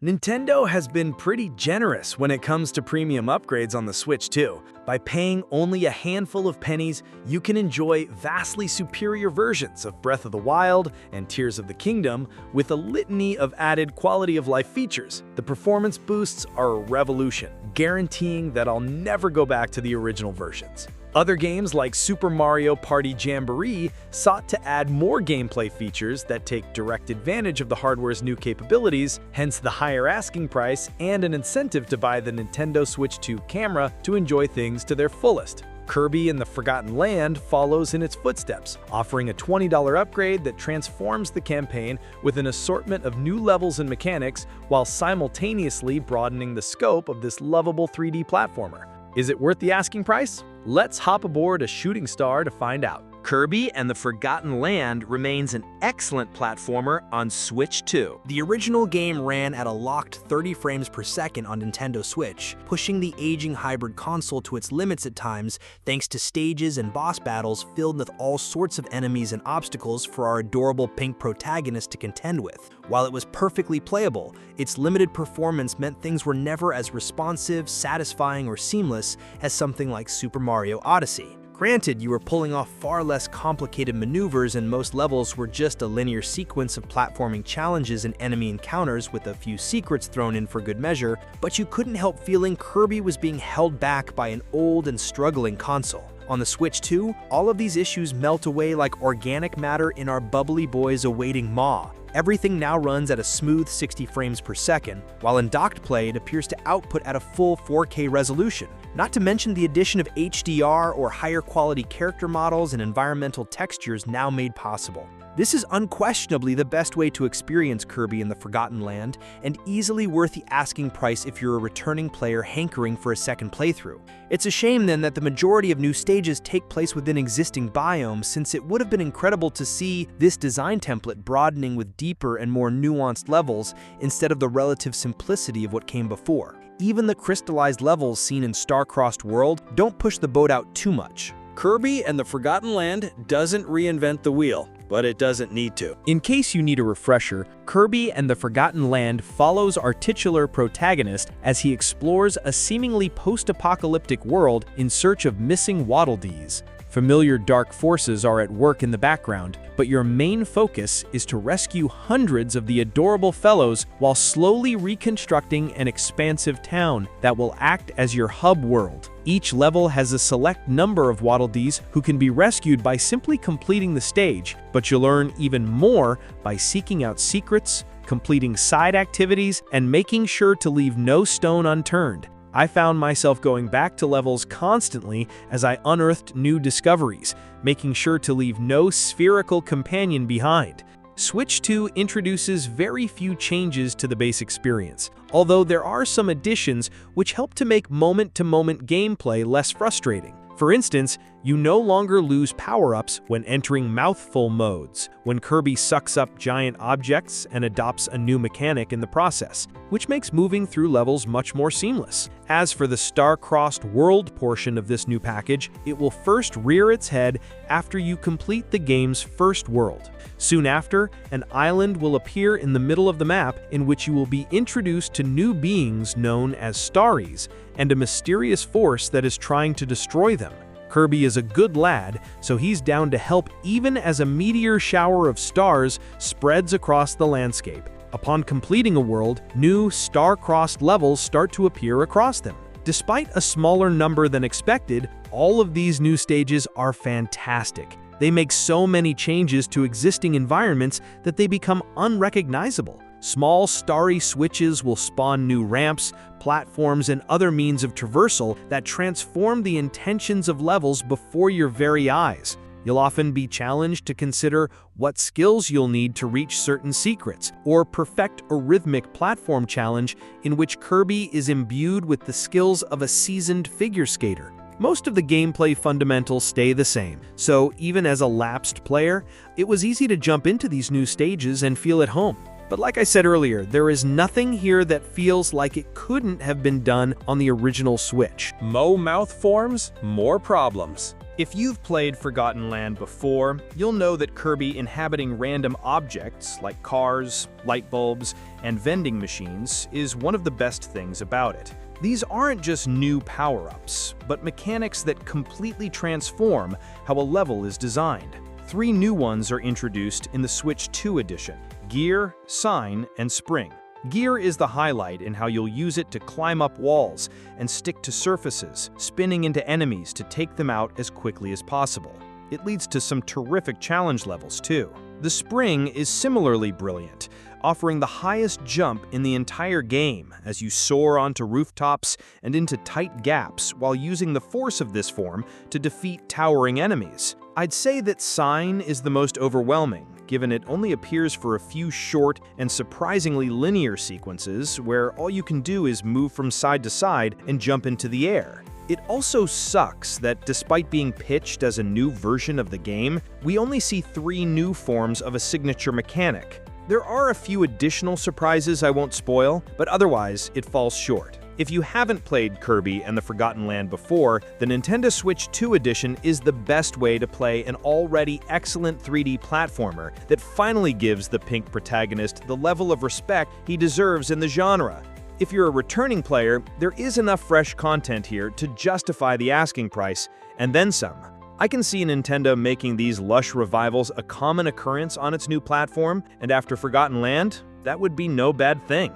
Nintendo has been pretty generous when it comes to premium upgrades on the Switch too. By paying only a handful of pennies, you can enjoy vastly superior versions of Breath of the Wild and Tears of the Kingdom with a litany of added quality-of-life features. The performance boosts are a revolution, guaranteeing that I'll never go back to the original versions. Other games like Super Mario Party Jamboree sought to add more gameplay features that take direct advantage of the hardware's new capabilities, hence the higher asking price and an incentive to buy the Nintendo Switch 2 camera to enjoy things to their fullest. Kirby and the Forgotten Land follows in its footsteps, offering a $20 upgrade that transforms the campaign with an assortment of new levels and mechanics while simultaneously broadening the scope of this lovable 3D platformer. Is it worth the asking price? Let's hop aboard a shooting star to find out. Kirby and the Forgotten Land remains an excellent platformer on Switch 2. The original game ran at a locked 30 frames per second on Nintendo Switch, pushing the aging hybrid console to its limits at times thanks to stages and boss battles filled with all sorts of enemies and obstacles for our adorable pink protagonist to contend with. While it was perfectly playable, its limited performance meant things were never as responsive, satisfying, or seamless as something like Super Mario Odyssey. Granted, you were pulling off far less complicated maneuvers and most levels were just a linear sequence of platforming challenges and enemy encounters with a few secrets thrown in for good measure, but you couldn't help feeling Kirby was being held back by an old and struggling console. On the Switch 2, all of these issues melt away like organic matter in our bubbly boys awaiting maw. Everything now runs at a smooth 60 frames per second, while in docked play it appears to output at a full 4K resolution. Not to mention the addition of HDR or higher quality character models and environmental textures now made possible. This is unquestionably the best way to experience Kirby in the Forgotten Land, and easily worth the asking price if you're a returning player hankering for a second playthrough. It's a shame then that the majority of new stages take place within existing biomes, since it would have been incredible to see this design template broadening with deeper and more nuanced levels instead of the relative simplicity of what came before. Even the crystallized levels seen in Star-Crossed World don't push the boat out too much. Kirby and the Forgotten Land doesn't reinvent the wheel, but it doesn't need to. In case you need a refresher, Kirby and the Forgotten Land follows our titular protagonist as he explores a seemingly post-apocalyptic world in search of missing Waddle-Dees. Familiar dark forces are at work in the background, but your main focus is to rescue hundreds of the adorable fellows while slowly reconstructing an expansive town that will act as your hub world. Each level has a select number of Waddle-Dees who can be rescued by simply completing the stage, but you'll learn even more by seeking out secrets, completing side activities, and making sure to leave no stone unturned. I found myself going back to levels constantly as I unearthed new discoveries, making sure to leave no spherical companion behind. Switch 2 introduces very few changes to the base experience, although there are some additions which help to make moment-to-moment gameplay less frustrating. For instance, you no longer lose power-ups when entering mouthful modes, when Kirby sucks up giant objects and adopts a new mechanic in the process, which makes moving through levels much more seamless. As for the Star-Crossed World portion of this new package, it will first rear its head after you complete the game's first world. Soon after, an island will appear in the middle of the map in which you will be introduced to new beings known as Starries and a mysterious force that is trying to destroy them. Kirby is a good lad, so he's down to help even as a meteor shower of stars spreads across the landscape. Upon completing a world, new star-crossed levels start to appear across them. Despite a smaller number than expected, all of these new stages are fantastic. They make so many changes to existing environments that they become unrecognizable. Small starry switches will spawn new ramps, platforms, and other means of traversal that transform the intentions of levels before your very eyes. You'll often be challenged to consider what skills you'll need to reach certain secrets, or perfect a rhythmic platform challenge in which Kirby is imbued with the skills of a seasoned figure skater. Most of the gameplay fundamentals stay the same, so even as a lapsed player, it was easy to jump into these new stages and feel at home. But like I said earlier, there is nothing here that feels like it couldn't have been done on the original Switch. Mo mouth forms, more problems. If you've played Forgotten Land before, you'll know that Kirby inhabiting random objects like cars, light bulbs, and vending machines is one of the best things about it. These aren't just new power-ups, but mechanics that completely transform how a level is designed. 3 new ones are introduced in the Switch 2 edition: Gear, Sign, and Spring. Gear is the highlight in how you'll use it to climb up walls and stick to surfaces, spinning into enemies to take them out as quickly as possible. It leads to some terrific challenge levels too. The Spring is similarly brilliant, offering the highest jump in the entire game as you soar onto rooftops and into tight gaps while using the force of this form to defeat towering enemies. I'd say that Sign is the most overwhelming, given it only appears for a few short and surprisingly linear sequences where all you can do is move from side to side and jump into the air. It also sucks that despite being pitched as a new version of the game, we only see 3 new forms of a signature mechanic. There are a few additional surprises I won't spoil, but otherwise it falls short. If you haven't played Kirby and the Forgotten Land before, the Nintendo Switch 2 edition is the best way to play an already excellent 3D platformer that finally gives the pink protagonist the level of respect he deserves in the genre. If you're a returning player, there is enough fresh content here to justify the asking price, and then some. I can see Nintendo making these lush revivals a common occurrence on its new platform, and after Forgotten Land, that would be no bad thing.